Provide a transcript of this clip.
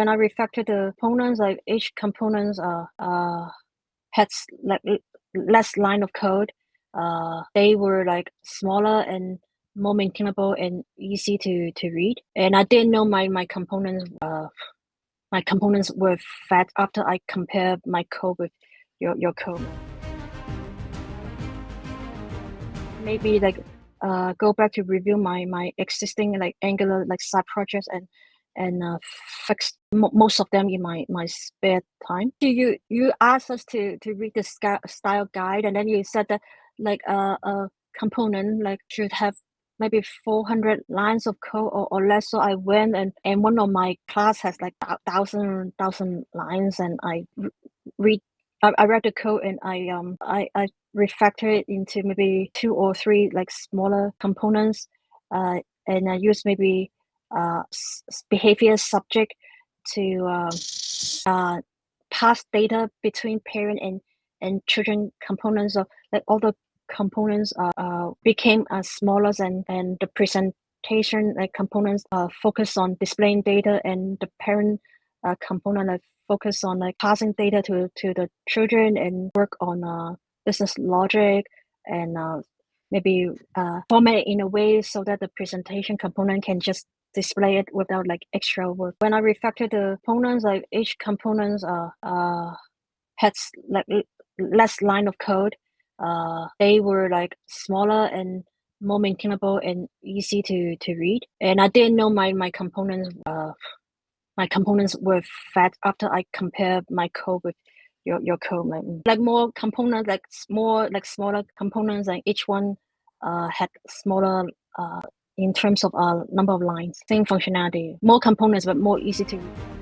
When I refactored the components, like each components had like less line of code. They were like smaller and more maintainable and easy to read. And I didn't know my components were fat after I compared my code with your code. Maybe like go back to review my existing like Angular like side projects and fix most of them in my spare time. You asked us to read the style guide, and then you said that like a component like should have maybe 400 lines of code or less. So I went and one of my class has like thousand lines, and I read I read the code and I refactor it into maybe 2 or 3 like smaller components, and I use maybe behavior subject to pass data between parent and children components. Of like all the components became smaller, and the presentation like components focus on displaying data, and the parent component like focus on like passing data to the children and work on business logic and maybe format it in a way so that the presentation component can just display it without like extra work. When I refactored the components, like each components had like less line of code. They were like smaller and more maintainable and easy to read. And I didn't know my components were fat after I compared my code with your code. Like more components, like more like smaller components, and each one had smaller in terms of number of lines. Same functionality, more components but more easy to read.